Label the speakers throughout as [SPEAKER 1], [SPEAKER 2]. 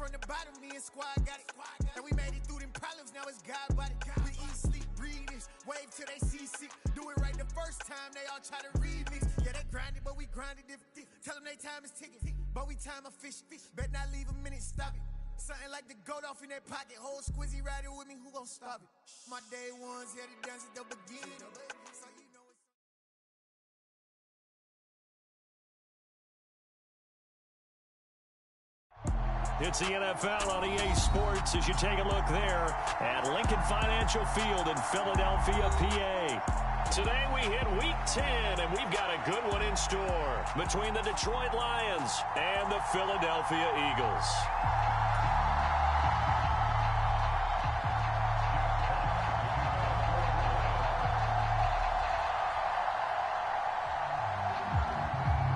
[SPEAKER 1] from the bottom, me and squad got it. And we made it through them problems, now it's God body. We eat, sleep, breathe this, wave till they see sick. Do it right the first time, they all try to remix. Yeah, they grinded, but we grinded different. Tell them they time is ticking, but we time a fish. Bet not leave a minute, stop it. Something like the goat off in their pocket. Whole squizzy riding with me, who gon' stop it? My day ones, yeah, the dance at the beginning. So you know
[SPEAKER 2] it's the NFL on EA Sports as you take a look there at Lincoln Financial Field in Philadelphia, PA. Today we hit Week 10, and we've got a good one in store between the Detroit Lions and the Philadelphia Eagles.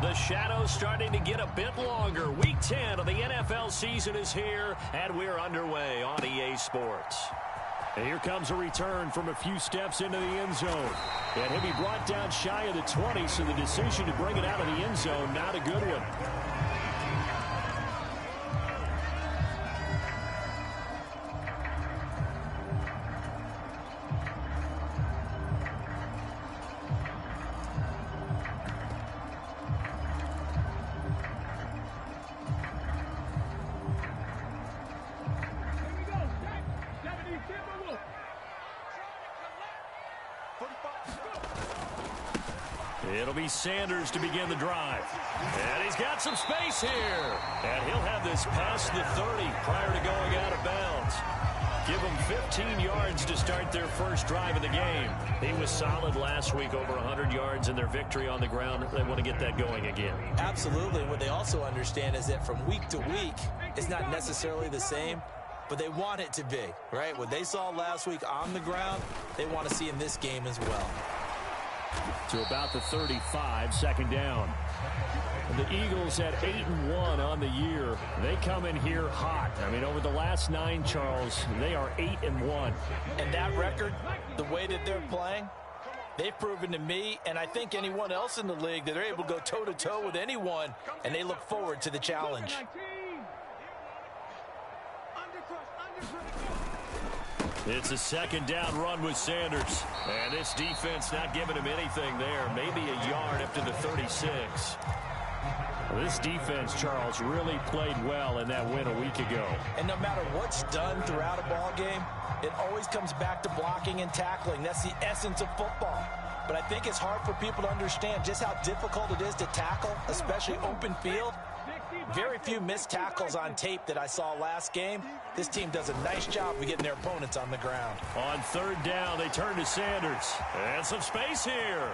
[SPEAKER 2] The shadow's starting to get a bit longer. Week 10 of the NFL season is here, and we're underway on EA Sports. And here comes a return from a few steps into the end zone. And he'll be brought down shy of the 20, so the decision to bring it out of the end zone, not a good one. It'll be Sanders to begin the drive. And he's got some space here. And he'll have this past the 30 prior to going out of bounds. Give them 15 yards to start their first drive of the game. He was solid last week, over 100 yards in their victory on the ground. They want to get that going again.
[SPEAKER 3] Absolutely. And what they also understand is that from week to week, it's not necessarily the same, but they want it to be, right? What they saw last week on the ground, they want to see in this game as well.
[SPEAKER 2] To about the 35, second down. The Eagles at 8-1 on the year. They come in here hot. I mean, over the last 9, Charles, they are 8-1.
[SPEAKER 3] And that record, the way that they're playing, they've proven to me, and I think anyone else in the league, that they're able to go toe-to-toe with anyone, and they look forward to the challenge.
[SPEAKER 2] It's a second down run with Sanders. And this defense not giving him anything there. Maybe a yard up to the 36. This defense, Charles, really played well in that win a week ago.
[SPEAKER 3] And no matter what's done throughout a ball game, it always comes back to blocking and tackling. That's the essence of football. But I think it's hard for people to understand just how difficult it is to tackle, especially open field. Very few missed tackles on tape that I saw last game. This team does a nice job of getting their opponents on the ground.
[SPEAKER 2] On third down, they turn to Sanders. And some space here.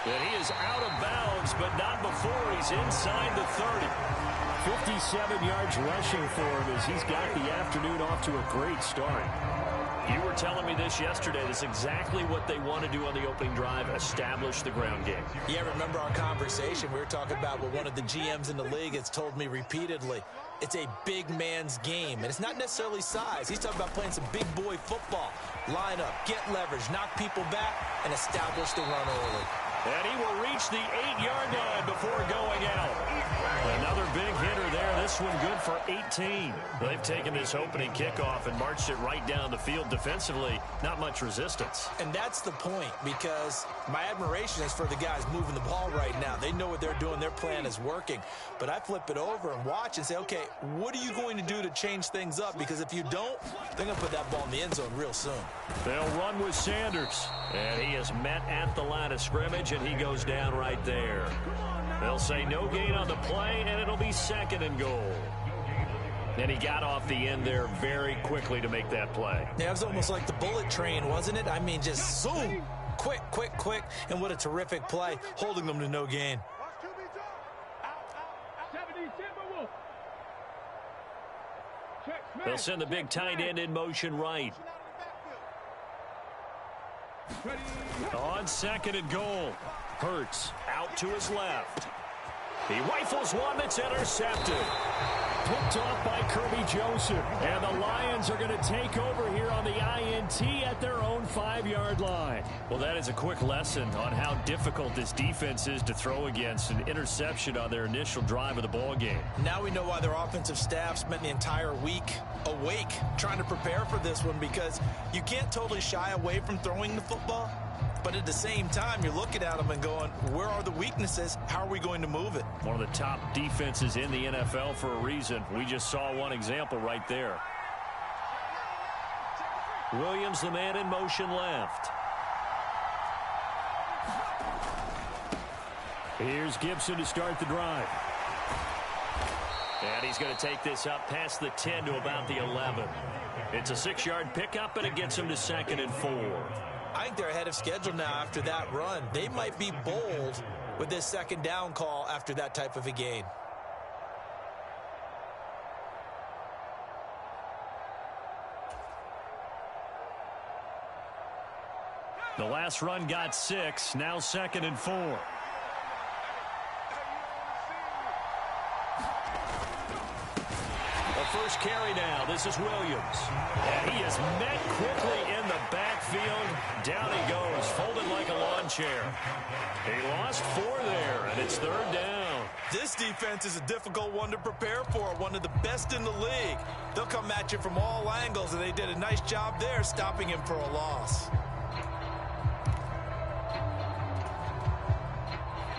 [SPEAKER 2] And he is out of bounds, but not before he's inside the 30. 57 yards rushing for him as he's got the afternoon off to a great start. You were telling me this yesterday. That's exactly what they want to do on the opening drive, establish the ground game.
[SPEAKER 3] Yeah, remember our conversation. We were talking about what one of the GMs in the league has told me repeatedly. It's a big man's game, and it's not necessarily size. He's talking about playing some big boy football. Line up, get leverage, knock people back, and establish the run early.
[SPEAKER 2] And he will reach the 8-yard line before going out. Another big hitter there. This one good for 18. They've taken this opening kickoff and marched it right down the field defensively. Not much resistance.
[SPEAKER 3] And that's the point, because my admiration is for the guys moving the ball right now. They know what they're doing. Their plan is working. But I flip it over and watch and say, okay, what are you going to do to change things up? Because if you don't, they're going to put that ball in the end zone real soon.
[SPEAKER 2] They'll run with Sanders. And he is met at the line of scrimmage, and he goes down right there. They'll say no gain on the play, and it'll be second and goal. And he got off the end there very quickly to make that play.
[SPEAKER 3] Yeah, it was almost like the bullet train, wasn't it? I mean, just zoom. Quick, quick, quick. And what a terrific play, holding them to no gain.
[SPEAKER 2] They'll send the big tight end in motion right. On second and goal. Hurts out to his left. He rifles one that's intercepted. Picked off by Kirby Joseph. And the Lions are going to take over here on the INT at their own 5-yard line. Well, that is a quick lesson on how difficult this defense is to throw against an interception on their initial drive of the ball game.
[SPEAKER 3] Now we know why their offensive staff spent the entire week awake trying to prepare for this one, because you can't totally shy away from throwing the football. But at the same time, you're looking at them and going, where are the weaknesses? How are we going to move it?
[SPEAKER 2] One of the top defenses in the NFL for a reason. We just saw one example right there. Williams, the man in motion left. Here's Gibson to start the drive. And he's going to take this up past the 10 to about the 11. It's a 6-yard pickup, and it gets him to 2nd and 4.
[SPEAKER 3] I think they're ahead of schedule now after that run. They might be bold with this 2nd down call after that type of a gain.
[SPEAKER 2] The last run got 6, now 2nd and 4. First carry now. This is Williams. And he is met quickly in the backfield. Down he goes, folded like a lawn chair. He lost 4 there, and it's 3rd down.
[SPEAKER 3] This defense is a difficult one to prepare for, one of the best in the league. They'll come at you from all angles, and they did a nice job there stopping him for a loss.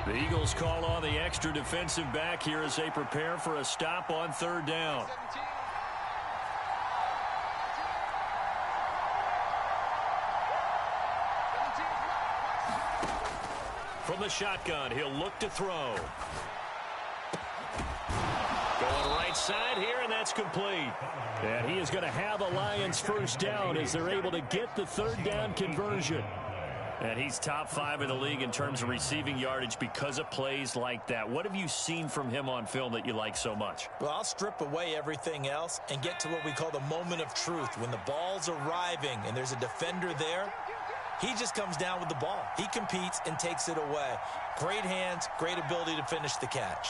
[SPEAKER 2] The Eagles call on the extra defensive back here as they prepare for a stop on 3rd down. From the shotgun, he'll look to throw. Going right side here, and that's complete. And he is going to have a Lions first down as they're able to get the 3rd down conversion. And he's top 5 in the league in terms of receiving yardage because of plays like that. What have you seen from him on film that you like so much?
[SPEAKER 3] Well, I'll strip away everything else and get to what we call the moment of truth. When the ball's arriving and there's a defender there, he just comes down with the ball. He competes and takes it away. Great hands, great ability to finish the catch.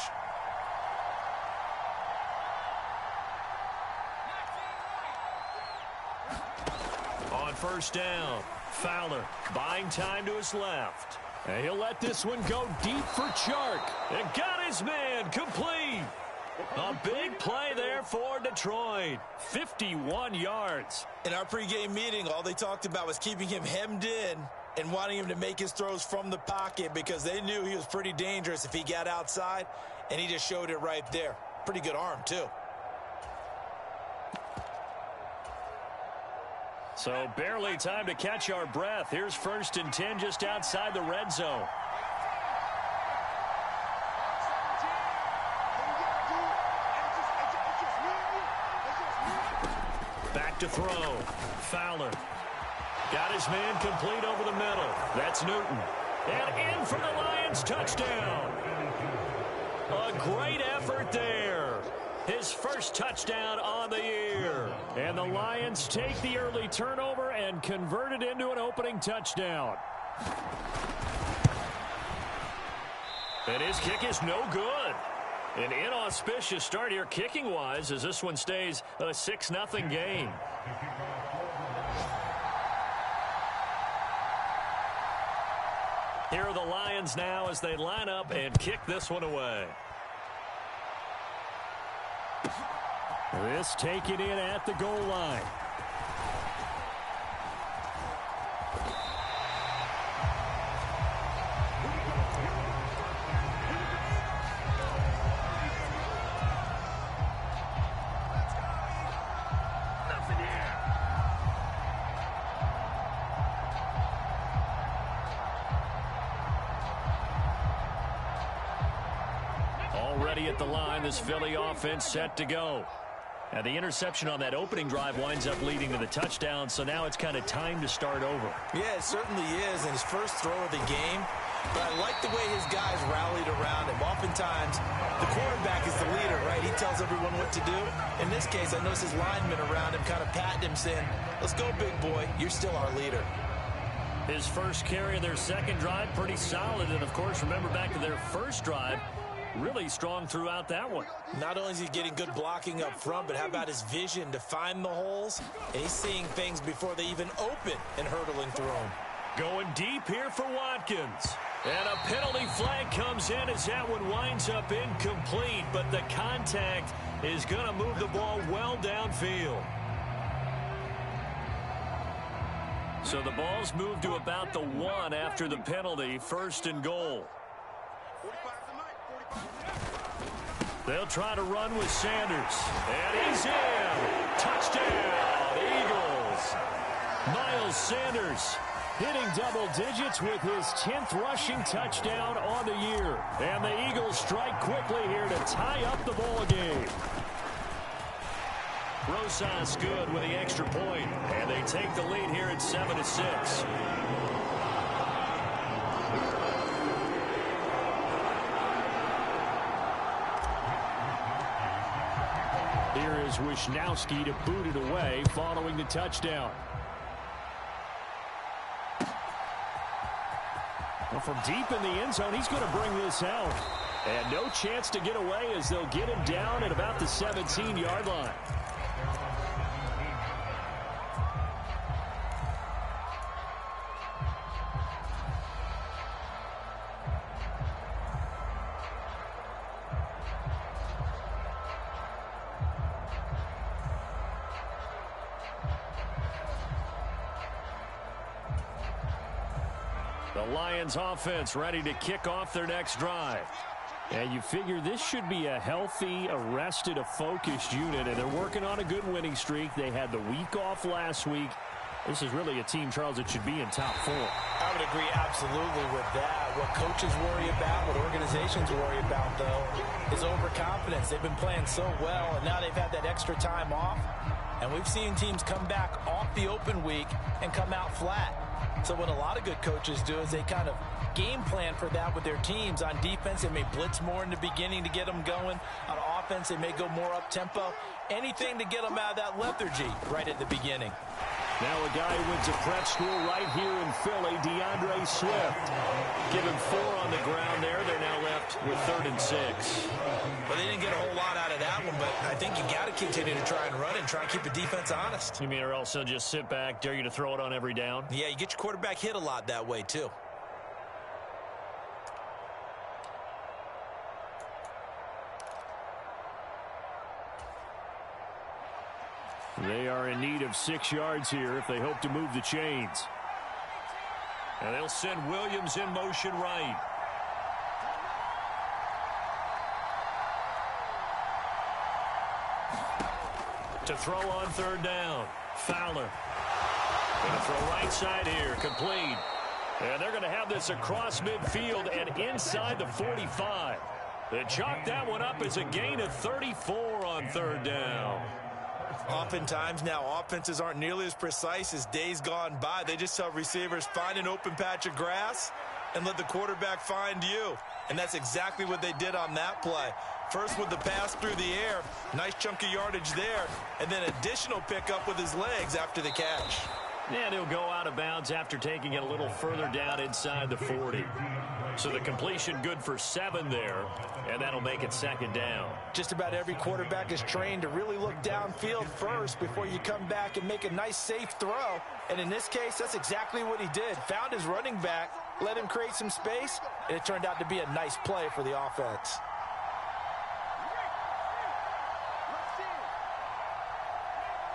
[SPEAKER 2] On 1st down, Fowler buying time to his left. And he'll let this one go deep for Chark. And got his man complete. A big play there for Detroit. 51 yards.
[SPEAKER 3] In our pregame meeting, all they talked about was keeping him hemmed in and wanting him to make his throws from the pocket because they knew he was pretty dangerous if he got outside, and he just showed it right there. Pretty good arm, too.
[SPEAKER 2] So barely time to catch our breath. Here's 1st and 10 just outside the red zone. Back to throw. Fowler. Got his man complete over the middle. That's Newton. And in for the Lions touchdown. A great effort there. His first touchdown on the year. And the Lions take the early turnover and convert it into an opening touchdown. And his kick is no good. An inauspicious start here kicking-wise as this one stays a 6-0 game. Here are the Lions now as they line up and kick this one away. This taken in at the goal line. Already at the line, this Philly offense set to go. And the interception on that opening drive winds up leading to the touchdown, so now it's kind of time to start over.
[SPEAKER 3] Yeah, it certainly is, and his first throw of the game. But I like the way his guys rallied around him. Oftentimes, the quarterback is the leader, right? He tells everyone what to do. In this case, I noticed his linemen around him kind of patting him, saying, "Let's go, big boy. You're still our leader."
[SPEAKER 2] His first carry of their second drive, pretty solid. And, of course, remember back to their first drive, really strong throughout that one.
[SPEAKER 3] Not only is he getting good blocking up front, but how about his vision to find the holes? And he's seeing things before they even open and hurtling through them.
[SPEAKER 2] Going deep here for Watkins. And a penalty flag comes in as that one winds up incomplete, but the contact is going to move the ball well downfield. So the ball's moved to about the 1 after the penalty, 1st and goal. They'll try to run with Sanders. And he's in. Touchdown, Eagles. Miles Sanders hitting double digits with his 10th rushing touchdown on the year. And the Eagles strike quickly here to tie up the ball game. Rosas good with the extra point, and they take the lead here at 7-6. Here is Wisnowski to boot it away following the touchdown. Well, from deep in the end zone, he's going to bring this out. And no chance to get away as they'll get him down at about the 17-yard line. The Lions offense ready to kick off their next drive. And you figure this should be a healthy, arrested, a focused unit, and they're working on a good winning streak. They had the week off last week. This is really a team, Charles, that should be in top 4.
[SPEAKER 3] I would agree absolutely with that. What coaches worry about, what organizations worry about, though, is overconfidence. They've been playing so well, and now they've had that extra time off. And we've seen teams come back off the open week and come out flat. So what a lot of good coaches do is they kind of game plan for that with their teams. On defense, they may blitz more in the beginning to get them going. On offense, they may go more up-tempo. Anything to get them out of that lethargy right at the beginning.
[SPEAKER 2] Now a guy who went to prep school right here in Philly, DeAndre Swift. Give him 4 on the ground there. They're now left with 3rd and 6.
[SPEAKER 3] But they didn't get a whole lot out of that one, but I think you got to continue to try and run and try and keep the defense honest.
[SPEAKER 2] You mean or else they'll just sit back, dare you to throw it on every down?
[SPEAKER 3] Yeah, you get your quarterback hit a lot that way, too.
[SPEAKER 2] They are in need of 6 yards here if they hope to move the chains. And they'll send Williams in motion right. To throw on 3rd down. Fowler. Going to throw right side here. Complete. And they're going to have this across midfield and inside the 45. They chalk that one up as a gain of 34 on 3rd down.
[SPEAKER 3] Oftentimes now offenses aren't nearly as precise as days gone by. They just tell receivers, find an open patch of grass and let the quarterback find you. And that's exactly what they did on that play. First with the pass through the air, nice chunk of yardage there, and then additional pickup with his legs after the catch.
[SPEAKER 2] And he'll go out of bounds after taking it a little further down inside the 40. So the completion good for 7 there, and that'll make it 2nd down.
[SPEAKER 3] Just about every quarterback is trained to really look downfield first before you come back and make a nice, safe throw. And in this case, that's exactly what he did. Found his running back, let him create some space, and it turned out to be a nice play for the offense.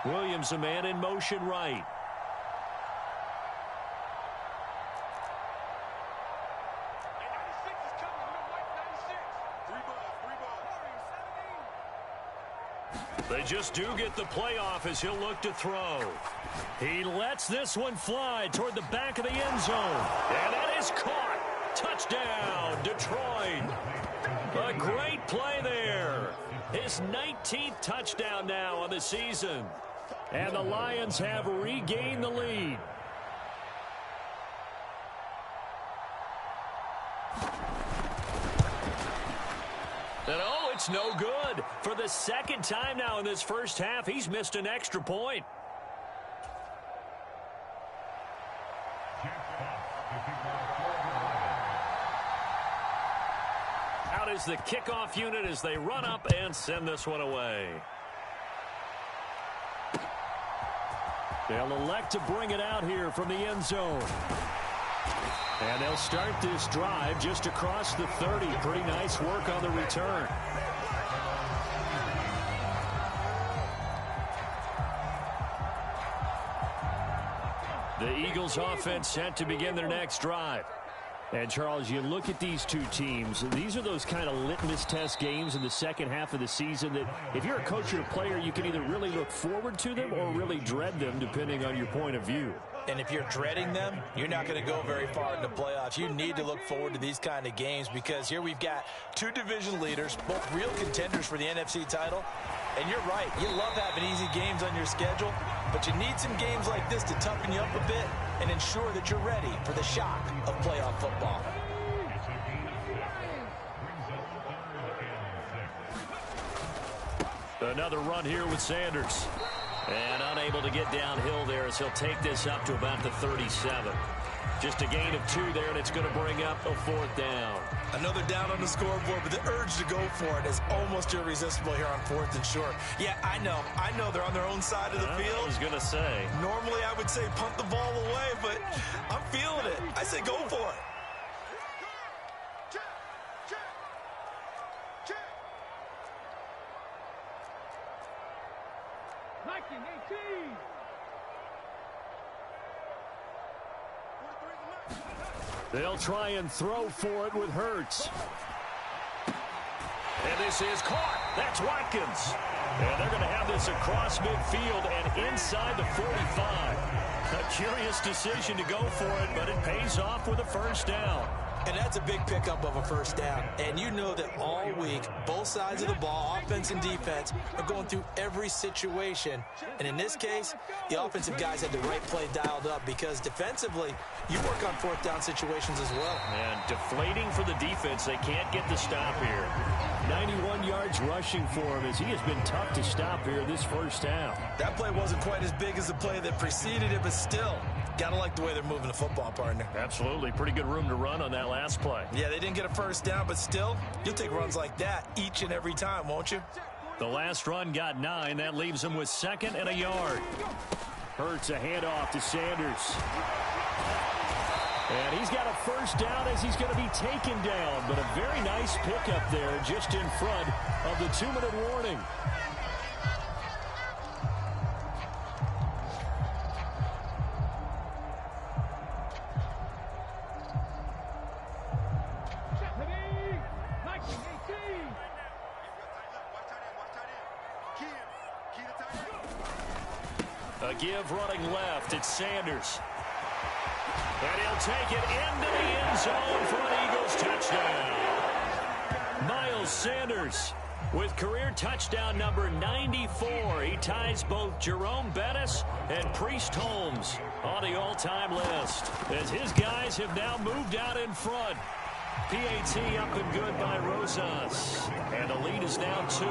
[SPEAKER 2] Williams, a man in motion right. They just do get the playoff as he'll look to throw. He lets this one fly toward the back of the end zone. And that is caught. Touchdown, Detroit. A great play there. His 19th touchdown now on the season. And the Lions have regained the lead. And oh, it's no good. For the 2nd time now in this first half, he's missed an extra point. Out is the kickoff unit as they run up and send this one away. They'll elect to bring it out here from the end zone. And they'll start this drive just across the 30. Pretty nice work on the return. The Eagles offense set to begin their next drive. And, Charles, you look at these two teams, these are those kind of litmus test games in the second half of the season that if you're a coach or a player, you can either really look forward to them or really dread them, depending on your point of view.
[SPEAKER 3] And if you're dreading them, you're not going to go very far in the playoffs. You need to look forward to these kind of games because here we've got two division leaders, both real contenders for the NFC title. And you're right, you love having easy games on your schedule, but you need some games like this to toughen you up a bit and ensure that you're ready for the shock of playoff football.
[SPEAKER 2] Another run here with Sanders. And unable to get downhill there as he'll take this up to about the 37. Just a gain of 2 there, and it's going to bring up a 4th down.
[SPEAKER 3] Another down on the scoreboard, but the urge to go for it is almost irresistible here on 4th and short. Yeah, I know they're on their own side of the field.
[SPEAKER 2] I was going to say.
[SPEAKER 3] Normally I would say punt the ball away, but I'm feeling it. I say go for it.
[SPEAKER 2] They'll try and throw for it with Hurts. And this is caught. That's Watkins. And they're going to have this across midfield and inside the 45. A curious decision to go for it, but it pays off with a first down.
[SPEAKER 3] And that's a big pickup of a first down. And you know that all week, both sides of the ball, offense and defense, are going through every situation. And in this case, the offensive guys had the right play dialed up because defensively, you work on 4th down situations as well.
[SPEAKER 2] And deflating for the defense. They can't get the stop here. 91 yards rushing for him as he has been tough to stop here this first down.
[SPEAKER 3] That play wasn't quite as big as the play that preceded it, but still, gotta like the way they're moving the football, partner.
[SPEAKER 2] Absolutely. Pretty good room to run on that last play.
[SPEAKER 3] Yeah, they didn't get a first down, but still, you'll take runs like that each and every time, won't you?
[SPEAKER 2] The last run got 9. That leaves him with 2nd and a yard. Hurts a handoff to Sanders. And he's got a first down as he's going to be taken down. But a very nice pickup there just in front of the 2-minute warning. A give running left. It's Sanders. And he'll take it into the end zone for an Eagles touchdown. Miles Sanders with career touchdown number 94. He ties both Jerome Bettis and Priest Holmes on the all-time list as his guys have now moved out in front. PAT up and good by Rosas. And the lead is now 2.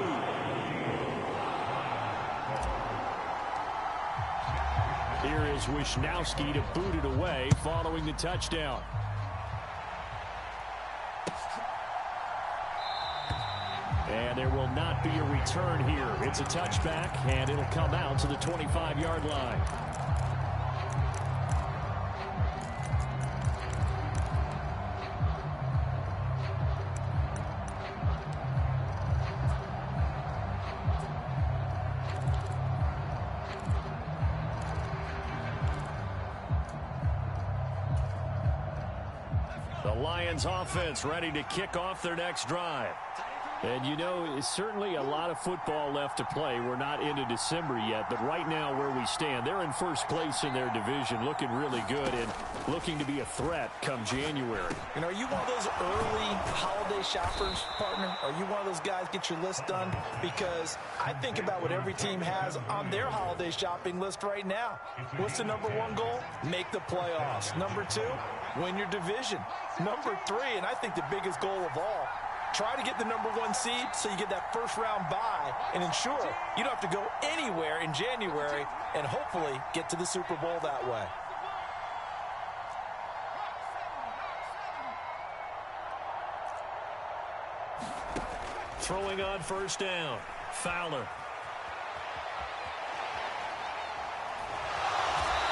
[SPEAKER 2] Here is Wisnowski to boot it away following the touchdown. And there will not be a return here. It's a touchback, and it'll come out to the 25-yard line. The Lions offense ready to kick off their next drive. And, you know, it's certainly a lot of football left to play. We're not into December yet, but right now where we stand, they're in first place in their division, looking really good and looking to be a threat come January.
[SPEAKER 3] And are you one of those early holiday shoppers, partner? Are you one of those guys get your list done? Because I think about what every team has on their holiday shopping list right now. What's the number 1 goal? Make the playoffs. Number 2, win your division. Number 3, and I think the biggest goal of all, try to get the number 1 seed so you get that first-round bye and ensure you don't have to go anywhere in January and hopefully get to the Super Bowl that way.
[SPEAKER 2] Throwing on first down. Fowler.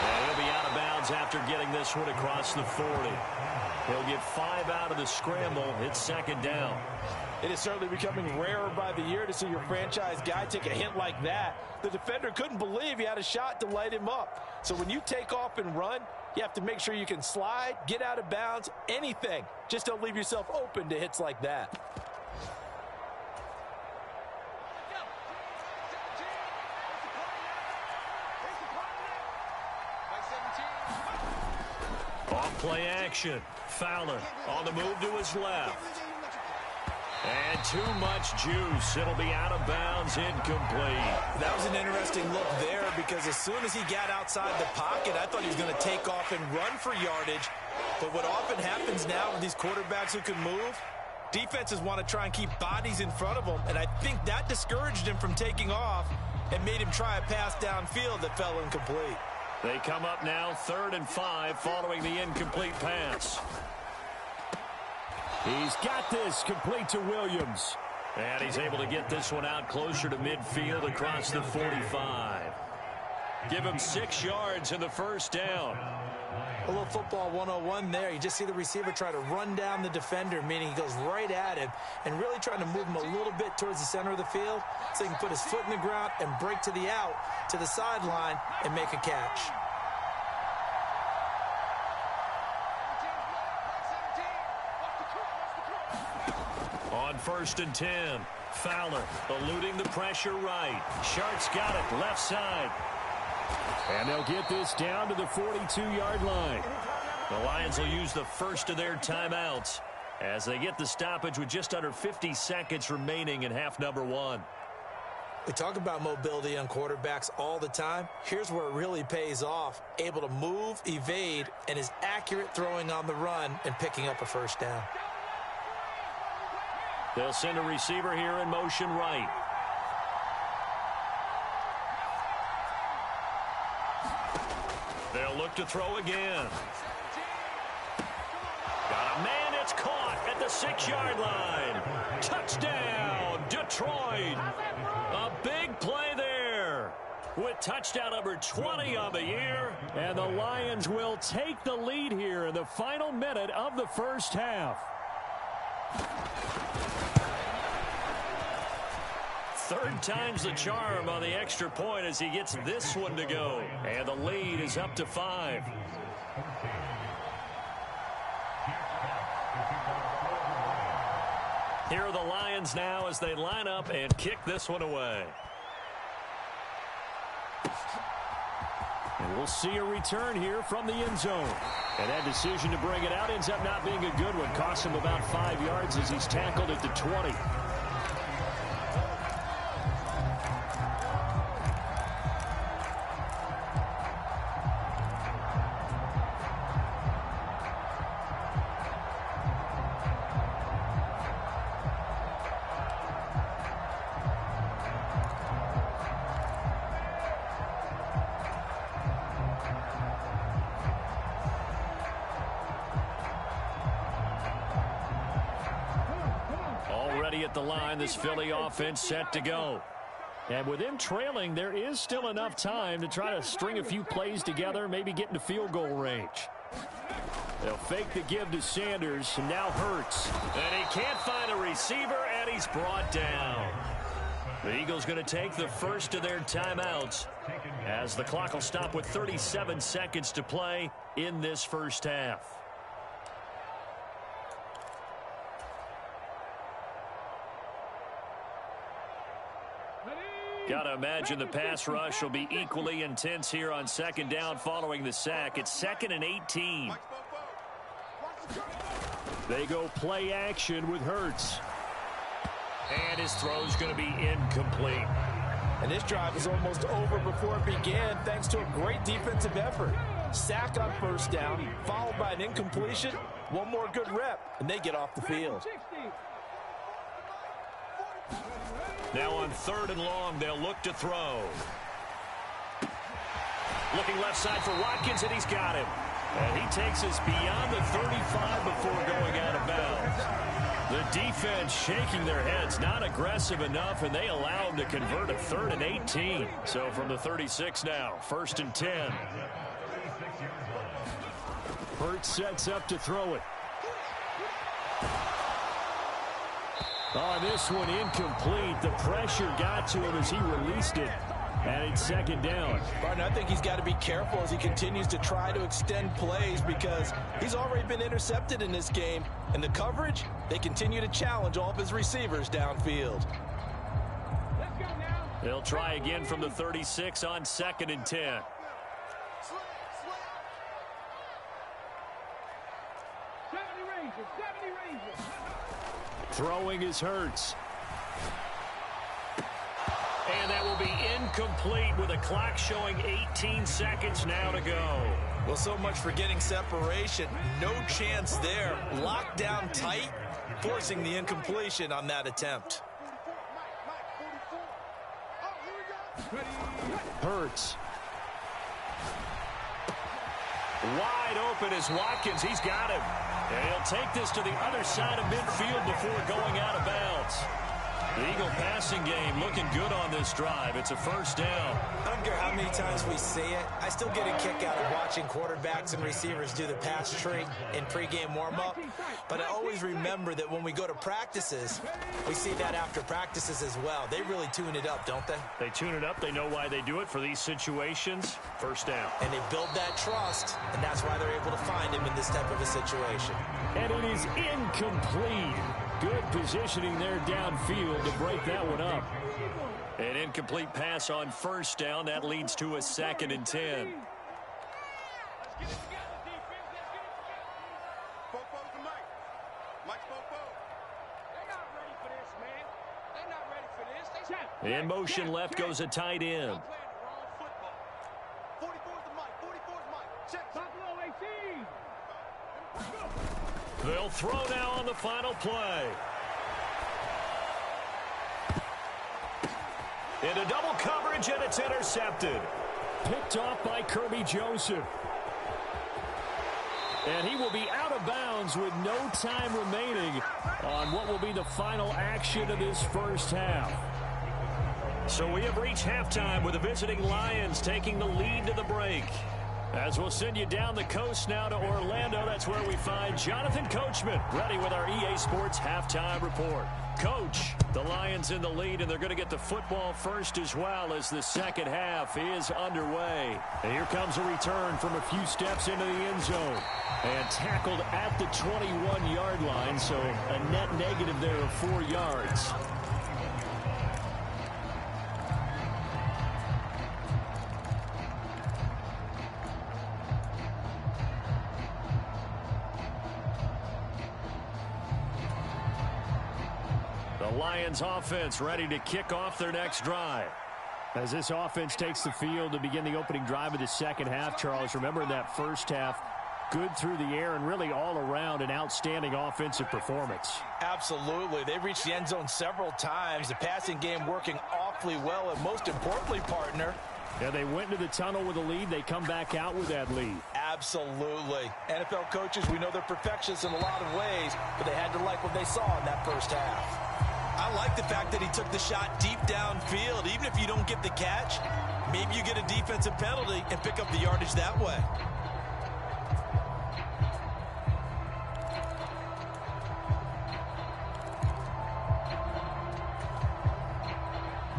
[SPEAKER 2] And he'll be out of bounds after getting this one across the 40. He'll get 5 out of the scramble. It's second down.
[SPEAKER 3] It is certainly becoming rarer by the year to see your franchise guy take a hit like that. The defender couldn't believe he had a shot to light him up. So when you take off and run, you have to make sure you can slide, get out of bounds, anything. Just don't leave yourself open to hits like that.
[SPEAKER 2] Off play action. Fowler on the move to his left. And too much juice. It'll be out of bounds, incomplete.
[SPEAKER 3] That was an interesting look there because as soon as he got outside the pocket, I thought he was going to take off and run for yardage. But what often happens now with these quarterbacks who can move, defenses want to try and keep bodies in front of them, and I think that discouraged him from taking off and made him try a pass downfield that fell incomplete.
[SPEAKER 2] They come up now 3rd and 5 following the incomplete pass. He's got this complete to Williams. And he's able to get this one out closer to midfield across the 45. Give him 6 yards in the first down.
[SPEAKER 3] A little football 101 there. You just see the receiver try to run down the defender, meaning he goes right at him and really trying to move him a little bit towards the center of the field so he can put his foot in the ground and break to the out, to the sideline, and make a catch.
[SPEAKER 2] On 1st and 10, Fowler eluding the pressure right. Sharp's got it, left side. And they'll get this down to the 42-yard line. The Lions will use the first of their timeouts as they get the stoppage with just under 50 seconds remaining in half number 1.
[SPEAKER 3] We talk about mobility on quarterbacks all the time. Here's where it really pays off. Able to move, evade, and is accurate throwing on the run and picking up a first down.
[SPEAKER 2] They'll send a receiver here in motion right. They'll look to throw again. Got a man, it's caught at the 6-yard line. Touchdown, Detroit. A big play there with touchdown number 20 on the year. And the Lions will take the lead here in the final minute of the first half. Third time's the charm on the extra point as he gets this one to go. And the lead is up to 5. Here are the Lions now as they line up and kick this one away. And we'll see a return here from the end zone. And that decision to bring it out ends up not being a good one. Costs him about 5 yards as he's tackled at the 20. At the line, this Philly offense set to go. And with them trailing, there is still enough time to try to string a few plays together, maybe get into field goal range. They'll fake the give to Sanders, and now Hurts. And he can't find a receiver, and he's brought down. The Eagles going to take the first of their timeouts as the clock will stop with 37 seconds to play in this first half. Got to imagine the pass rush will be equally intense here on second down following the sack. It's 2nd and 18. They go play action with Hurts. And his throw's going to be incomplete.
[SPEAKER 3] And this drive is almost over before it began thanks to a great defensive effort. Sack on first down, followed by an incompletion. One more good rep, and they get off the field.
[SPEAKER 2] Now on 3rd and long, they'll look to throw. Looking left side for Watkins, and he's got him. And he takes us beyond the 35 before going out of bounds. The defense shaking their heads, not aggressive enough, and they allow them to convert a 3rd and 18. So from the 36 now, 1st and 10. Hurts sets up to throw it. On this one, incomplete. The pressure got to him as he released it. And it's 2nd down.
[SPEAKER 3] Barton, I think he's got to be careful as he continues to try to extend plays because he's already been intercepted in this game. And the coverage, they continue to challenge all of his receivers downfield.
[SPEAKER 2] They'll try again from the 36 on 2nd and 10. Throwing is Hurts. And that will be incomplete with a clock showing 18 seconds now to go.
[SPEAKER 3] Well, so much for getting separation. No chance there. Locked down tight, forcing the incompletion on that attempt.
[SPEAKER 2] Hurts. Wide open is Watkins. He's got him. And he'll take this to the other side of midfield before going out of bounds. The Eagle passing game looking good on this drive. It's a 1st down.
[SPEAKER 3] I don't care how many times we see it. I still get a kick out of watching quarterbacks and receivers do the pass tree in pregame warm-up. But I always remember that when we go to practices, we see that after practices as well. They really tune it up, don't they?
[SPEAKER 2] They tune it up. They know why they do it for these situations. 1st down.
[SPEAKER 3] And they build that trust, and that's why they're able to find him in this type of a situation.
[SPEAKER 2] And it is incomplete. Good positioning there downfield to break that one up. An incomplete pass on 1st down. That leads to a 2nd and 10. In motion left goes a tight end. They'll throw now on the final play. Into double coverage, and it's intercepted. Picked off by Kirby Joseph. And he will be out of bounds with no time remaining on what will be the final action of this 1st half. So we have reached halftime with the visiting Lions taking the lead to the break. As we'll send you down the coast now to Orlando, that's where we find Jonathan Coachman ready with our EA Sports Halftime Report. Coach, the Lions in the lead, and they're going to get the football first as well as the 2nd half is underway. And here comes a return from a few steps into the end zone. And tackled at the 21-yard line, so a net negative there of 4 yards. Lions offense ready to kick off their next drive. As this offense takes the field to begin the opening drive of the 2nd half, Charles, remember in that 1st half, good through the air and really all around an outstanding offensive performance.
[SPEAKER 3] Absolutely. They've reached the end zone several times. The passing game working awfully well, and most importantly, partner,
[SPEAKER 2] yeah, they went into the tunnel with a lead. They come back out with that lead.
[SPEAKER 3] Absolutely. NFL coaches, we know they're perfectionists in a lot of ways, but they had to like what they saw in that 1st half. I like the fact that he took the shot deep downfield. Even if you don't get the catch, maybe you get a defensive penalty and pick up the yardage that way.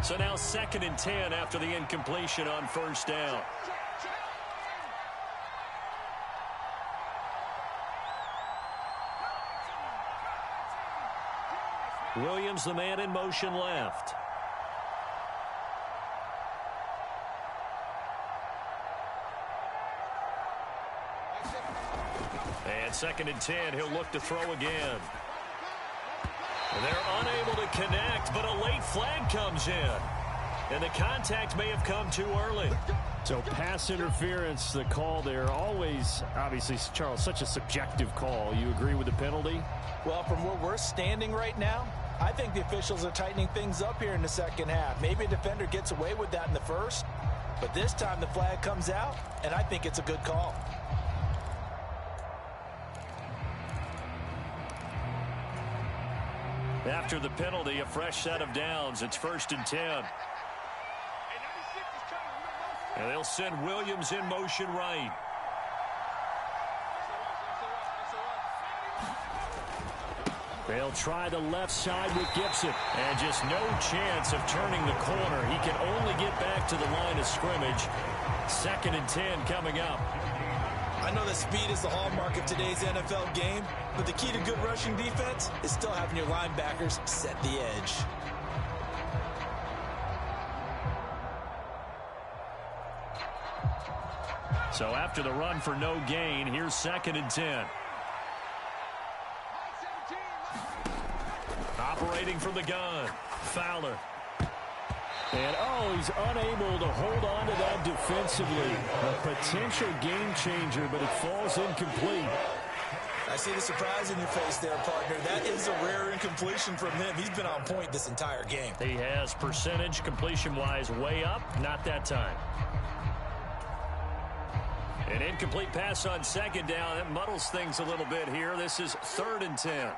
[SPEAKER 2] So now 2nd and 10 after the incompletion on 1st down. Williams, the man in motion left. And 2nd and 10, he'll look to throw again. And they're unable to connect, but a late flag comes in. And the contact may have come too early. So pass interference, the call there, always, obviously, Charles, such a subjective call. You agree with the penalty?
[SPEAKER 3] Well, from where we're standing right now, I think the officials are tightening things up here in the 2nd half. Maybe a defender gets away with that in the 1st, but this time the flag comes out, and I think it's a good call.
[SPEAKER 2] After the penalty, a fresh set of downs. It's 1st and 10. And they'll send Williams in motion right. They'll try the left side with Gibson. And just no chance of turning the corner. He can only get back to the line of scrimmage. 2nd and 10 coming up.
[SPEAKER 3] I know that speed is the hallmark of today's NFL game, but the key to good rushing defense is still having your linebackers set the edge.
[SPEAKER 2] So after the run for no gain, here's 2nd and 10. Operating from the gun, Fowler. And, he's unable to hold on to that defensively. A potential game changer, but it falls incomplete.
[SPEAKER 3] I see the surprise in your face there, partner. That is a rare incompletion from him. He's been on point this entire game.
[SPEAKER 2] He has percentage completion-wise way up, not that time. An incomplete pass on 2nd down. That muddles things a little bit here. This is 3rd and 10.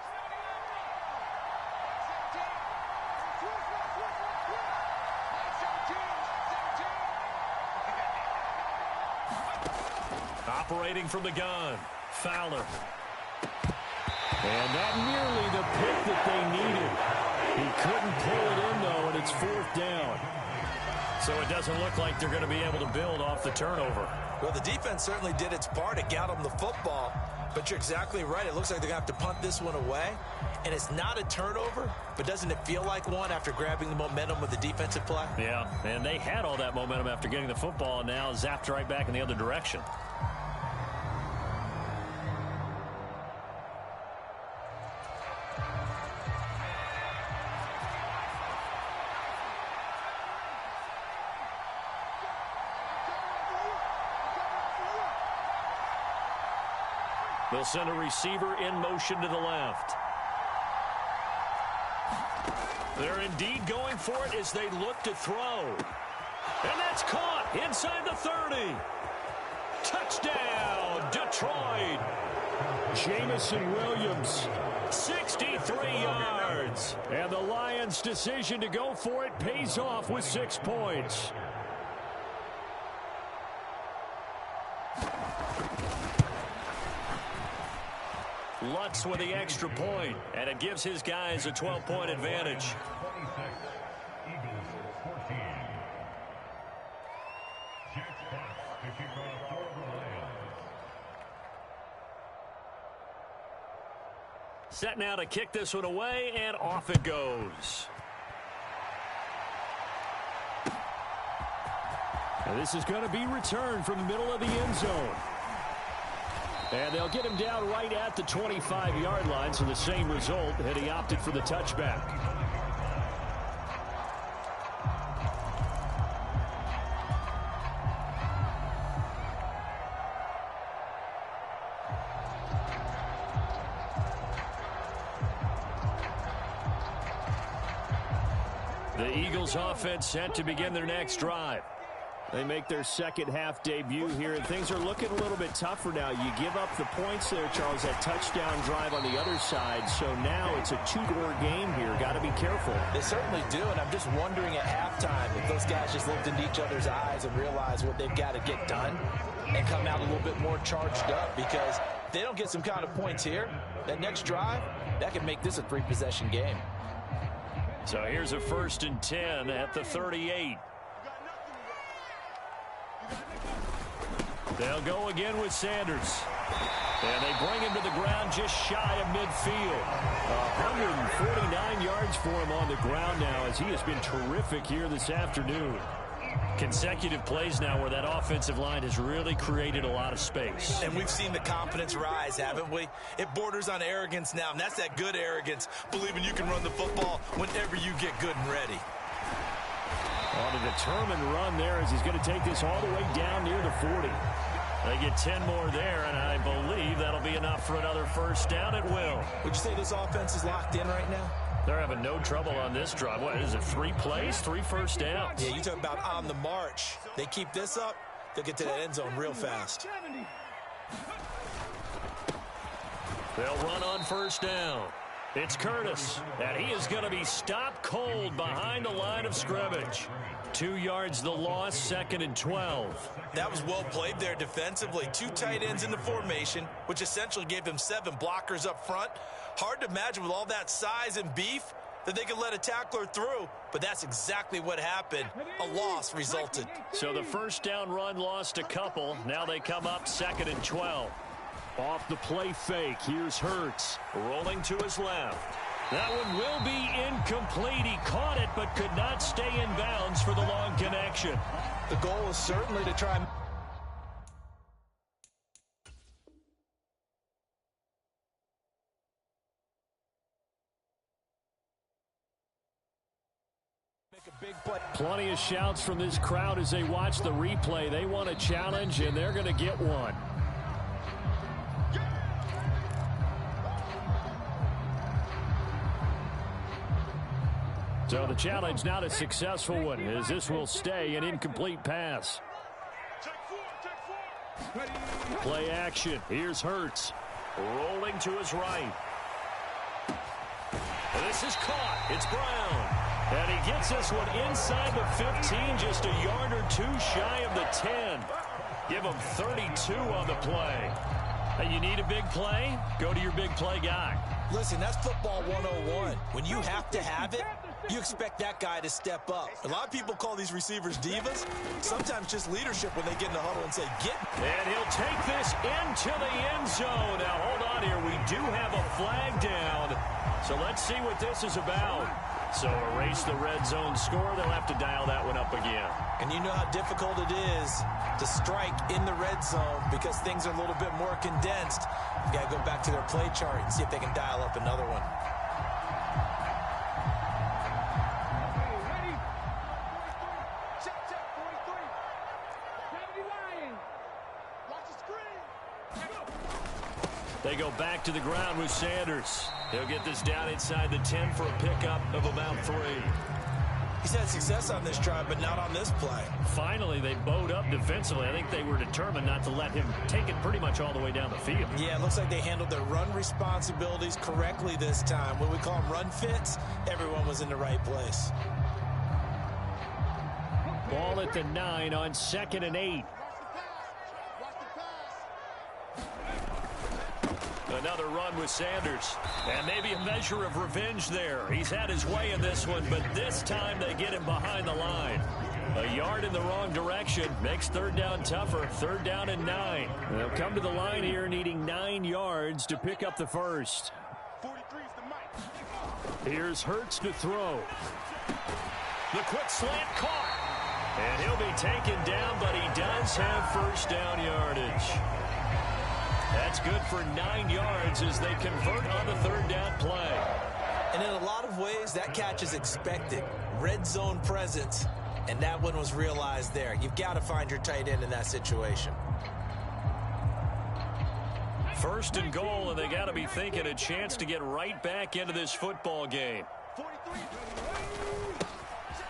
[SPEAKER 2] Operating from the gun, Fowler. And not nearly the pick that they needed. He couldn't pull it in, though, and it's 4th down. So it doesn't look like they're going to be able to build off the turnover.
[SPEAKER 3] Well, the defense certainly did its part. It got them the football. But you're exactly right. It looks like they're going to have to punt this one away. And it's not a turnover, but doesn't it feel like one after grabbing the momentum of the defensive play?
[SPEAKER 2] Yeah, and they had all that momentum after getting the football, and now zapped right back in the other direction. They'll send a receiver in motion to the left. They're indeed going for it as they look to throw. And that's caught inside the 30. Touchdown, Detroit. Jamison Williams, 63 yards. And the Lions' decision to go for it pays off with 6 points. Lutz with the extra point, and it gives his guys a 12-point advantage. Set now to kick this one away, and off it goes. And this is going to be returned from the middle of the end zone. And they'll get him down right at the 25-yard line, so the same result, and he opted for the touchback. The Eagles offense set to begin their next drive. They make their second half debut here, and things are looking a little bit tougher now. You give up the points there, Charles, that touchdown drive on the other side. So now it's a two-score game here. Got to be careful.
[SPEAKER 3] They certainly do, and I'm just wondering at halftime if those guys just looked into each other's eyes and realized what they've got to get done and come out a little bit more charged up, because if they don't get some kind of points here, that next drive, that could make this a three-possession game.
[SPEAKER 2] So here's a 1st and 10 at the 38. They'll go again with Sanders. And they bring him to the ground just shy of midfield. 149 yards for him on the ground now, as he has been terrific here this afternoon. Consecutive plays now where that offensive line has really created a lot of space.
[SPEAKER 3] And we've seen the confidence rise, haven't we? It borders on arrogance now, and that's that good arrogance, believing you can run the football whenever you get good and ready.
[SPEAKER 2] On a determined run there as he's going to take this all the way down near the 40. They get 10 more there, and I believe that'll be enough for another first down. It will.
[SPEAKER 3] Would you say this offense is locked in right now?
[SPEAKER 2] They're having no trouble on this drive. What is it, 3 plays, 3 first downs?
[SPEAKER 3] Yeah, you talk about on the march. They keep this up, they'll get to that end zone real fast.
[SPEAKER 2] They'll run on first down. It's Curtis, and he is going to be stopped cold behind the line of scrimmage. 2 yards the loss, 2nd and 12.
[SPEAKER 3] That was well played there defensively. 2 tight ends in the formation, which essentially gave them 7 blockers up front. Hard to imagine with all that size and beef that they could let a tackler through, but that's exactly what happened. A loss resulted.
[SPEAKER 2] So the first down run lost a couple. Now they come up 2nd and 12. Off the play fake, here's Hurts, rolling to his left. That one will be incomplete. He caught it, but could not stay in bounds for the long connection.
[SPEAKER 3] The goal is certainly to try and make a big play.
[SPEAKER 2] Plenty of shouts from this crowd as they watch the replay. They want a challenge, and they're going to get one. So the challenge not a successful one, as this will stay an incomplete pass. Play action. Here's Hurts. Rolling to his right. This is caught. It's Brown. And he gets this one inside the 15, just a yard or 2 shy of the 10. Give him 32 on the play. Hey, you need a big play? Go to your big play guy.
[SPEAKER 3] Listen, that's football 101. When you have to have it, you expect that guy to step up. A lot of people call these receivers divas. Sometimes just leadership when they get in the huddle and say, get.
[SPEAKER 2] And he'll take this into the end zone. Now, hold on here. We do have a flag down. So let's see what this is about. So erase the red zone score. They'll have to dial that one up again.
[SPEAKER 3] And you know how difficult it is to strike in the red zone because things are a little bit more condensed. You got to go back to their play chart and see if they can dial up another one.
[SPEAKER 2] They go back to the ground with Sanders. He'll get this down inside the 10 for a pickup of about 3.
[SPEAKER 3] He's had success on this drive, but not on this play.
[SPEAKER 2] Finally, they bowed up defensively. I think they were determined not to let him take it pretty much all the way down the field.
[SPEAKER 3] Yeah, it looks like they handled their run responsibilities correctly this time. When we call them run fits, everyone was in the right place.
[SPEAKER 2] Ball at the 9 on 2nd and 8. Another run with Sanders. And maybe a measure of revenge there. He's had his way in this one, but this time they get him behind the line. A yard in the wrong direction makes 3rd down tougher. 3rd down and 9. They'll come to the line here needing 9 yards to pick up the first. Here's Hurts to throw. The quick slant caught. And he'll be taken down, but he does have first down yardage. That's good for 9 yards as they convert on the 3rd down play.
[SPEAKER 3] And in a lot of ways, that catch is expected. Red zone presence, and that one was realized there. You've got to find your tight end in that situation.
[SPEAKER 2] 1st and goal, and they got to be thinking a chance to get right back into this football game.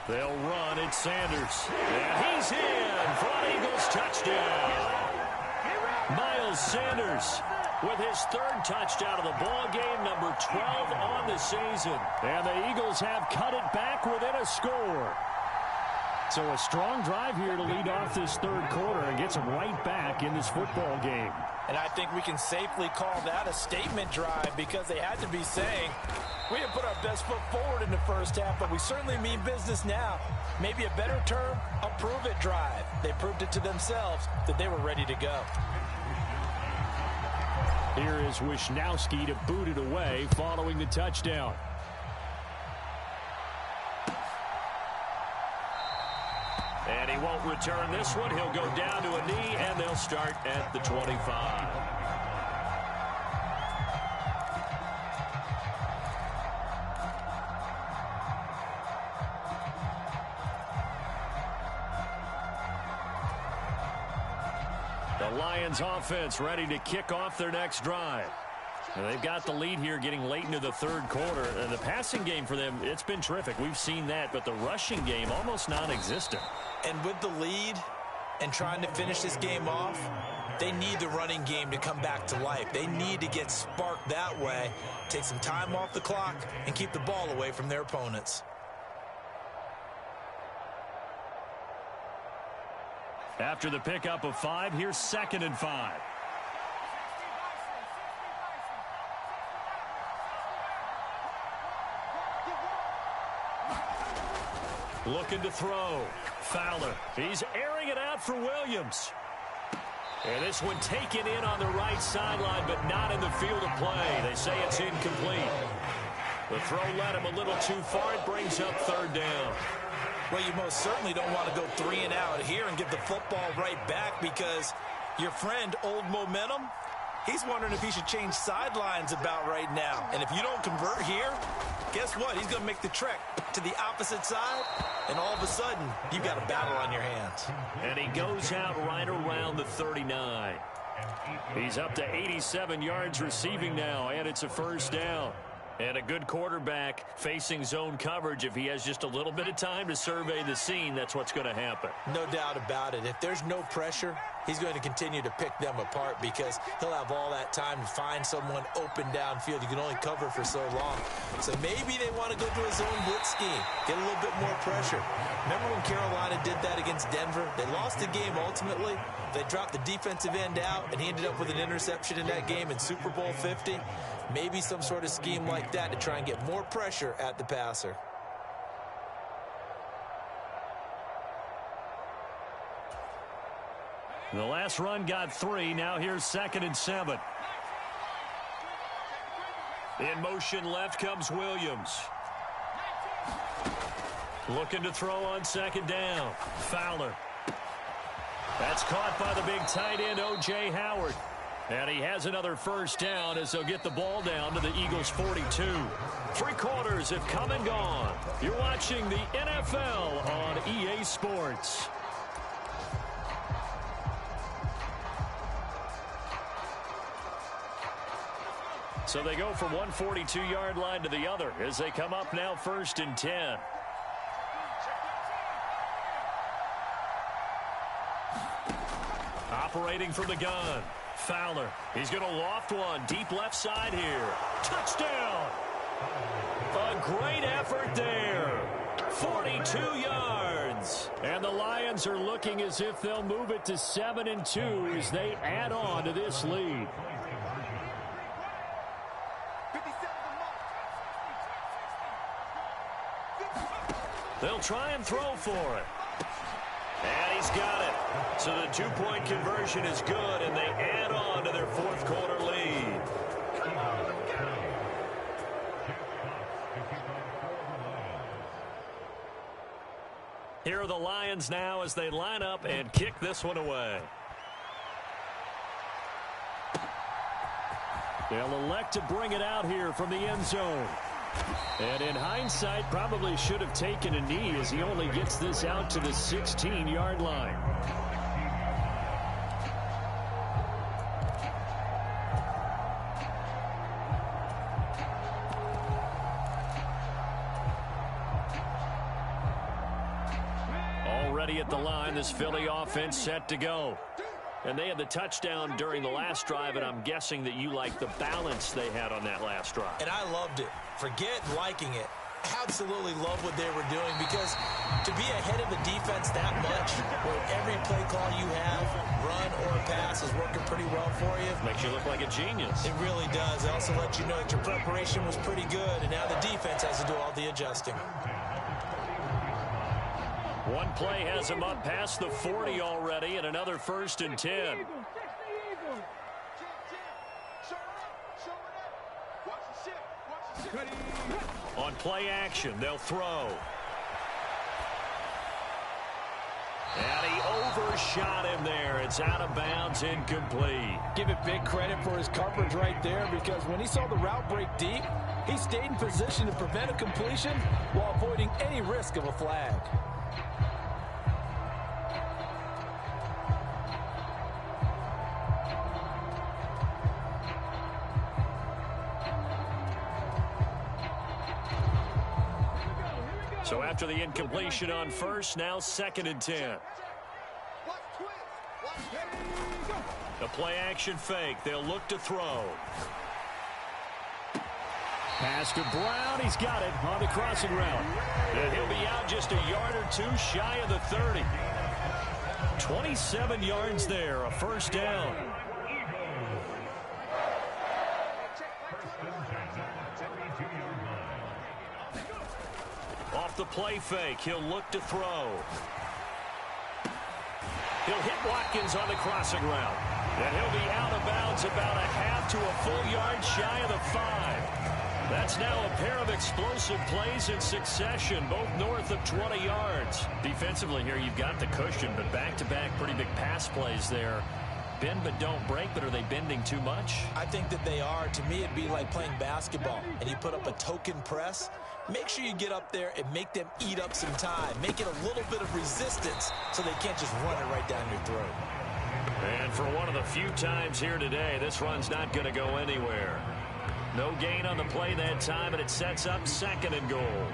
[SPEAKER 2] They'll run. It's Sanders. And he's in for an Eagles touchdown. Miles Sanders with his 3rd touchdown of the ball game, number 12 on the season. And the Eagles have cut it back within a score. So a strong drive here to lead off this 3rd quarter and gets them right back in this football game.
[SPEAKER 3] And I think we can safely call that a statement drive because they had to be saying, we didn't put our best foot forward in the first half, but we certainly mean business now. Maybe a better term, a prove-it drive. They proved it to themselves that they were ready to go.
[SPEAKER 2] Here is Wisnowski to boot it away following the touchdown. And he won't return this one. He'll go down to a knee, and they'll start at the 25. The Lions offense ready to kick off their next drive. And they've got the lead here getting late into the 3rd quarter. And the passing game for them, it's been terrific. We've seen that, but the rushing game almost non-existent.
[SPEAKER 3] And with the lead, and trying to finish this game off, they need the running game to come back to life. They need to get sparked that way, take some time off the clock, and keep the ball away from their opponents.
[SPEAKER 2] After the pickup of 5, here's 2nd and 5. Looking to throw. Fowler. He's airing it out for Williams. And this one taken in on the right sideline, but not in the field of play. They say it's incomplete. The throw led him a little too far. It brings up 3rd down.
[SPEAKER 3] Well, you most certainly don't want to go 3 and out here and give the football right back, because your friend, Old Momentum, he's wondering if he should change sidelines about right now. And if you don't convert here, guess what? He's going to make the trek to the opposite side, and all of a sudden, you've got a battle on your hands.
[SPEAKER 2] And he goes out right around the 39. He's up to 87 yards receiving now, and it's a 1st down. And a good quarterback facing zone coverage, if he has just a little bit of time to survey the scene, that's what's going to happen.
[SPEAKER 3] No doubt about it. If there's no pressure, he's going to continue to pick them apart, because he'll have all that time to find someone open downfield. You can only cover for so long. So maybe they want to go to a zone blitz scheme, get a little bit more pressure. Remember when Carolina did that against Denver? They lost the game ultimately. They dropped the defensive end out, and he ended up with an interception in that game in Super Bowl 50. Maybe some sort of scheme like that to try and get more pressure at the passer.
[SPEAKER 2] The last run got 3. Now here's 2nd and 7. In motion left comes Williams. Looking to throw on 2nd down. Fowler. That's caught by the big tight end, O.J. Howard. And he has another 1st down as they'll get the ball down to the Eagles' 42. 3 quarters have come and gone. You're watching the NFL on EA Sports. So they go from one 42-yard line to the other as they come up now 1st and 10. Operating from the gun. Fowler. He's going to loft one. Deep left side here. Touchdown. A great effort there. 42 yards. And the Lions are looking as if they'll move it to 7-2 as they add on to this lead. They'll try and throw for it. And he's got it. So the 2-point conversion is good, and they add on to their 4th quarter lead. Here are the Lions now as they line up and kick this one away. They'll elect to bring it out here from the end zone. And in hindsight, probably should have taken a knee as he only gets this out to the 16-yard line. Already at the line, this Philly offense set to go. And they had the touchdown during the last drive, and I'm guessing that you like the balance they had on that last drive.
[SPEAKER 3] And I loved it. Forget liking it. Absolutely love what they were doing, because to be ahead of a defense that much, where every play call you have, run or pass, is working pretty well for you.
[SPEAKER 2] Makes you look like a genius.
[SPEAKER 3] It really does. It also lets you know that your preparation was pretty good, and now the defense has to do all the adjusting.
[SPEAKER 2] One play has him up past the 40 already, and another 1st and 10. On play action, they'll throw. And he overshot him there. It's out of bounds, incomplete.
[SPEAKER 4] Give it big credit for his coverage right there, because when he saw the route break deep, he stayed in position to prevent a completion while avoiding any risk of a flag.
[SPEAKER 2] So after the incompletion on 1st, now 2nd and 10. A play-action fake. They'll look to throw.
[SPEAKER 5] Pass to Brown. He's got it on the crossing route.
[SPEAKER 2] And he'll be out just a yard or two shy of the 30. 27 yards there, a first down. Off the play fake, he'll look to throw. He'll hit Watkins on the crossing route. And he'll be out of bounds about a half to a full yard shy of the 5. That's now a pair of explosive plays in succession, both north of 20 yards. Defensively here, you've got the cushion, but back-to-back pretty big pass plays there. Bend but don't break, but are they bending too much?
[SPEAKER 3] I think that they are. To me, it'd be like playing basketball, and you put up a token press. Make sure you get up there and make them eat up some time. Make it a little bit of resistance so they can't just run it right down your throat.
[SPEAKER 2] And for one of the few times here today, this run's not going to go anywhere. No gain on the play that time, and it sets up 2nd and goal.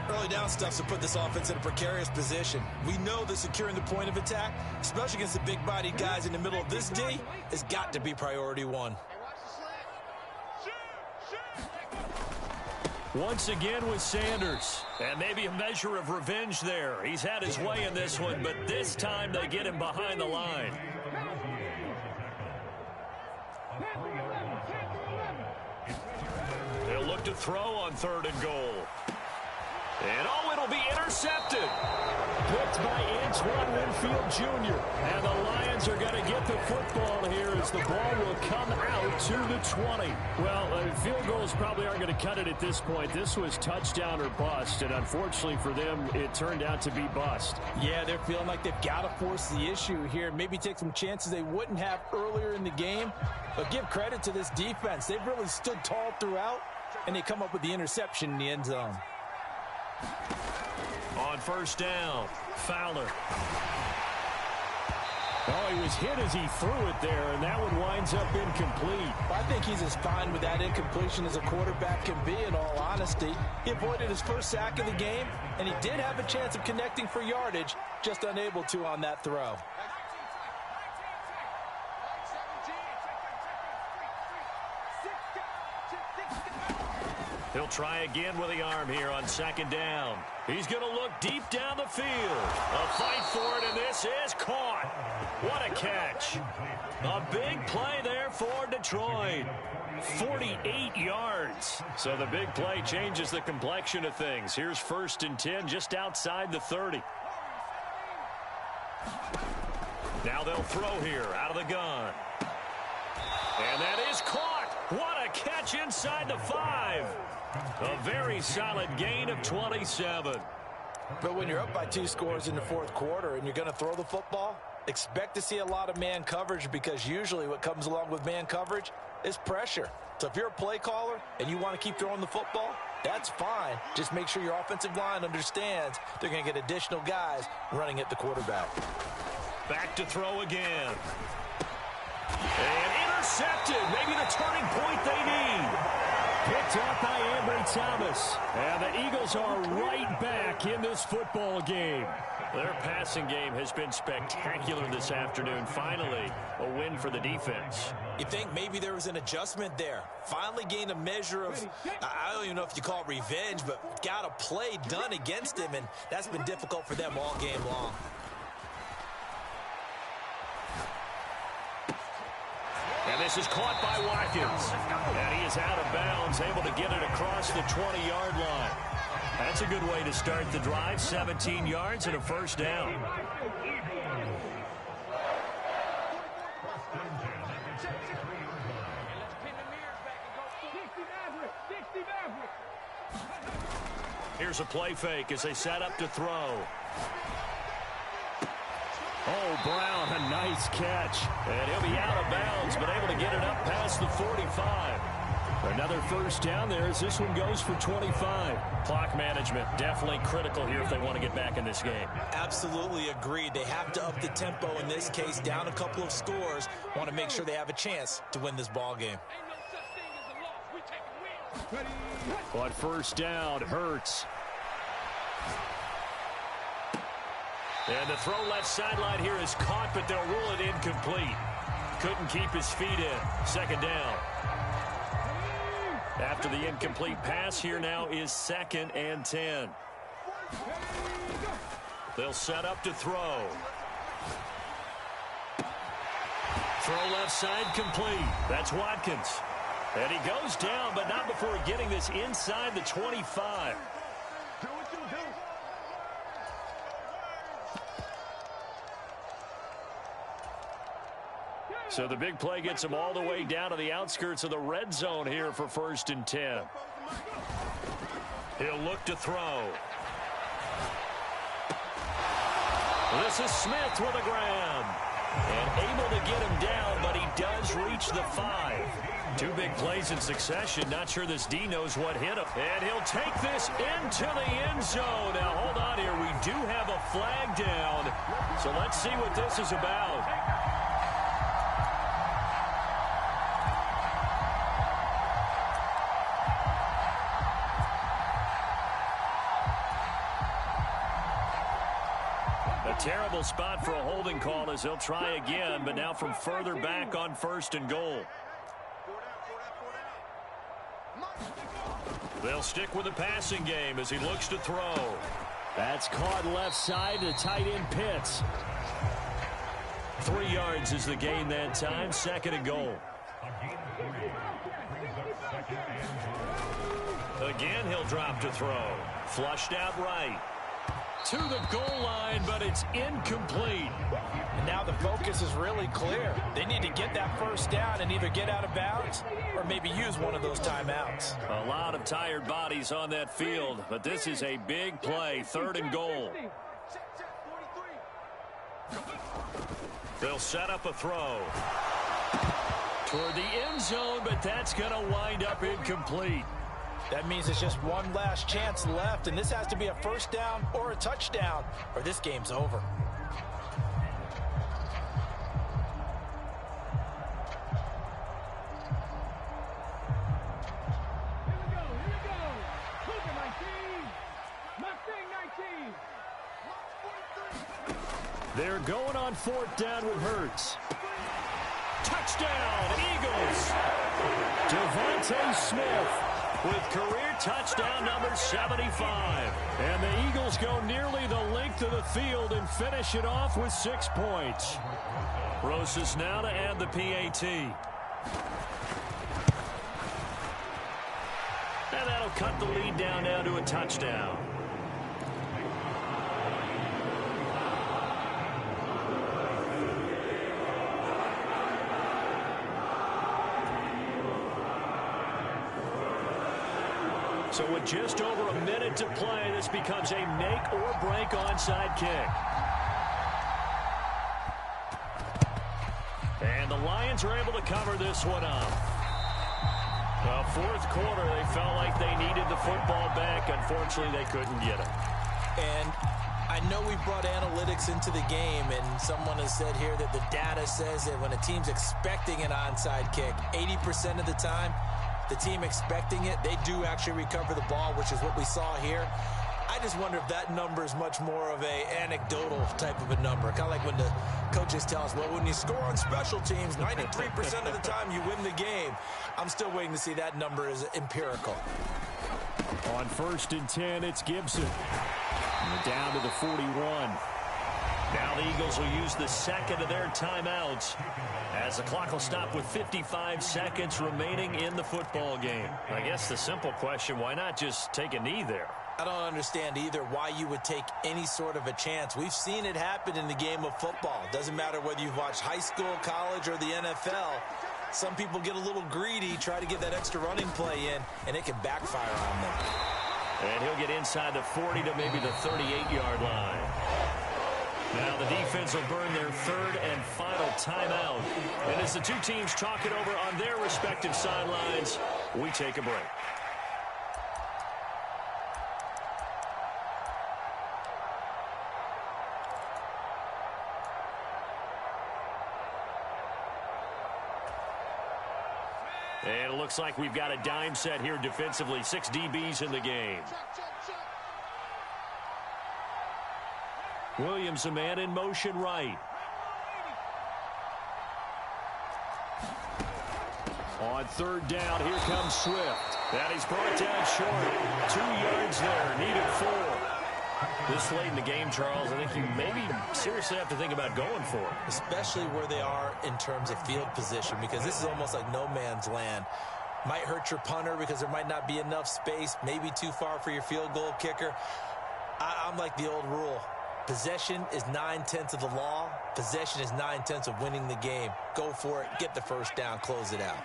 [SPEAKER 3] Early down stuff to put this offense in a precarious position. We know that securing the point of attack, especially against the big-bodied guys in the middle of this D, has got to be priority 1.
[SPEAKER 2] Once again with Sanders. And maybe a measure of revenge there. He's had his way in this one, but this time they get him behind the line. They'll look to throw on 3rd and goal. And oh, it'll be intercepted.
[SPEAKER 5] Picked by Antoine Winfield Jr. And the Lions are going to get the football here as the ball will come out to the 20.
[SPEAKER 2] Well, field goals probably aren't going to cut it at this point. This was touchdown or bust, and unfortunately for them, it turned out to be bust.
[SPEAKER 3] Yeah, they're feeling like they've got to force the issue here. Maybe take some chances they wouldn't have earlier in the game. But give credit to this defense. They've really stood tall throughout, and they come up with the interception in the end zone.
[SPEAKER 2] On 1st down, Fowler.
[SPEAKER 5] Oh, he was hit as he threw it there, and that one winds up incomplete.
[SPEAKER 3] I think he's as fine with that incompletion as a quarterback can be, in all honesty. He avoided his first sack of the game, and he did have a chance of connecting for yardage, just unable to on that throw.
[SPEAKER 2] He'll try again with the arm here on 2nd down. He's going to look deep down the field. A fight for it, and this is caught. What a catch. A big play there for Detroit. 48 yards. So the big play changes the complexion of things. Here's 1st and 10 just outside the 30. Now they'll throw here out of the gun. And that is caught. What a catch inside the 5. A very solid gain of 27.
[SPEAKER 3] But when you're up by 2 scores in the 4th quarter and you're going to throw the football, expect to see a lot of man coverage, because usually what comes along with man coverage is pressure. So if you're a play caller and you want to keep throwing the football, that's fine. Just make sure your offensive line understands they're going to get additional guys running at the quarterback.
[SPEAKER 2] Back to throw again. And intercepted. Maybe the turning point they need.
[SPEAKER 5] Picked up by Ambry Thomas. And the Eagles are right back in this football game.
[SPEAKER 2] Their passing game has been spectacular this afternoon. Finally, a win for the defense.
[SPEAKER 3] You think maybe there was an adjustment there. Finally gained a measure of, I don't even know if you call it revenge, but got a play done against him, and that's been difficult for them all game long.
[SPEAKER 2] And this is caught by Watkins. And he is out of bounds, able to get it across the 20-yard line. That's a good way to start the drive. 17 yards and a first down. Here's a play fake as they set up to throw.
[SPEAKER 5] Oh, Brown, a nice catch.
[SPEAKER 2] And he'll be out of bounds, but able to get it up past the 45.
[SPEAKER 5] Another first down there as this one goes for 25.
[SPEAKER 2] Clock management definitely critical here if they want to get back in this game.
[SPEAKER 3] Absolutely agreed. They have to up the tempo in this case, down a couple of scores. Want to make sure they have a chance to win this ball game.
[SPEAKER 5] On first down, Hurts.
[SPEAKER 2] And the throw left sideline here is caught, but they'll rule it incomplete. Couldn't keep his feet in. Second down. After the incomplete pass, here now is 2nd and 10. They'll set up to throw. Throw left side complete. That's Watkins. And he goes down, but not before getting this inside the 25. So the big play gets him all the way down to the outskirts of the red zone here for 1st and 10. He'll look to throw. This is Smith with a grab. And able to get him down, but he does reach the 5. 2 big plays in succession. Not sure this D knows what hit him. And he'll take this into the end zone. Now, hold on here. We do have a flag down. So let's see what this is about. Terrible spot for a holding call as they'll try again, but now from further back on 1st and goal. They'll stick with the passing game as he looks to throw.
[SPEAKER 5] That's caught left side to tight end Pitts.
[SPEAKER 2] 3 yards is the gain that time. 2nd and goal. Again, he'll drop to throw. Flushed out right. To the goal line, but it's incomplete.
[SPEAKER 3] And now the focus is really clear. They need to get that 1st down and either get out of bounds or maybe use one of those timeouts.
[SPEAKER 2] A lot of tired bodies on that field, but this is a big play. 3rd and goal. They'll set up a throw toward the end zone, but that's going to wind up incomplete.
[SPEAKER 3] That means it's just one last chance left, and this has to be a 1st down or a touchdown, or this game's over.
[SPEAKER 5] They're going on 4th down with Hurts.
[SPEAKER 2] Touchdown, Eagles!
[SPEAKER 5] Devontae Smith
[SPEAKER 2] with career touchdown number 75.
[SPEAKER 5] And the Eagles go nearly the length of the field and finish it off with 6 points.
[SPEAKER 2] Rosas now to add the PAT. And that'll cut the lead down now to a touchdown. So with just over a minute to play, this becomes a make or break onside kick. And the Lions are able to cover this one up. Well, 4th quarter, they felt like they needed the football back. Unfortunately, they couldn't get it.
[SPEAKER 3] And I know we brought analytics into the game, and someone has said here that the data says that when a team's expecting an onside kick, 80% of the time, the team expecting it, they do actually recover the ball, which is what we saw here. I just wonder if that number is much more of a anecdotal type of a number. Kind of like when the coaches tell us, well, when you score on special teams, 93% of the time you win the game. I'm still waiting to see that number is empirical.
[SPEAKER 5] On 1st and 10, it's Gibson. And they're down to the 41.
[SPEAKER 2] Now the Eagles will use the 2nd of their timeouts as the clock will stop with 55 seconds remaining in the football game. I guess the simple question, why not just take a knee there?
[SPEAKER 3] I don't understand either why you would take any sort of a chance. We've seen it happen in the game of football. Doesn't matter whether you've watched high school, college, or the NFL. Some people get a little greedy, try to get that extra running play in, and it can backfire on them.
[SPEAKER 2] And he'll get inside the 40 to maybe the 38-yard line. Now the defense will burn their 3rd and final timeout. And as the 2 teams talk it over on their respective sidelines, we take a break. And it looks like we've got a dime set here defensively. 6 DBs in the game. Williams, a man in motion right. On third down, here comes Swift. And he's brought down short. 2 yards there, needed 4. This late in the game, Charles, I think you maybe seriously have to think about going for it.
[SPEAKER 3] Especially where they are in terms of field position, because this is almost like no man's land. Might hurt your punter because there might not be enough space, maybe too far for your field goal kicker. I'm like the old rule. Possession is 9/10 of the law. Possession is 9/10 of winning the game. Go for it, get the first down, close it out.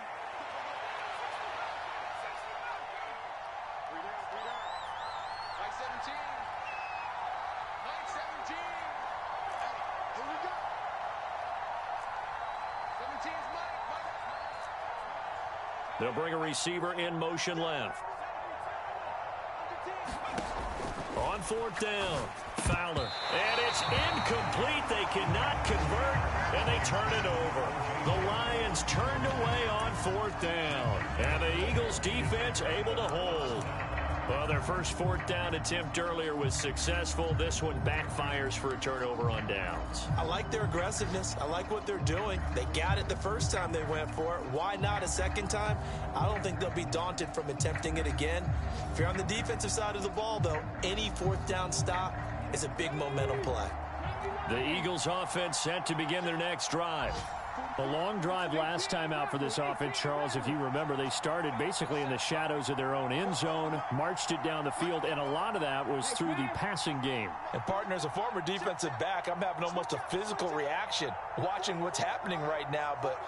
[SPEAKER 2] They'll bring a receiver in motion left. On fourth down, Fowler. And it's incomplete. They cannot convert, and they turn it over. The Lions turned away on fourth down, and the Eagles defense able to hold. Well, their first fourth down attempt earlier was successful. This one backfires for a turnover on downs.
[SPEAKER 3] I like their aggressiveness. I like what they're doing. They got it the first time they went for it. Why not a second time? I don't think they'll be daunted from attempting it again. If you're on the defensive side of the ball, though, any fourth down stop is a big momentum play.
[SPEAKER 2] The Eagles offense set to begin their next drive.
[SPEAKER 5] A long drive last time out for this offense, Charles. If you remember, they started basically in the shadows of their own end zone, marched it down the field, and a lot of that was through the passing game.
[SPEAKER 4] And, partner, as a former defensive back, I'm having almost a physical reaction watching what's happening right now. But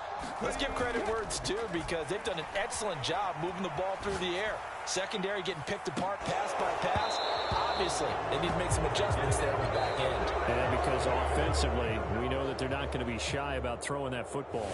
[SPEAKER 4] let's give credit where it's due, because they've done an excellent job moving the ball through the air. Secondary getting picked apart pass by pass. Obviously, they need to make some adjustments there on the back end.
[SPEAKER 5] And because offensively, we know that they're not going to be shy about throwing that football.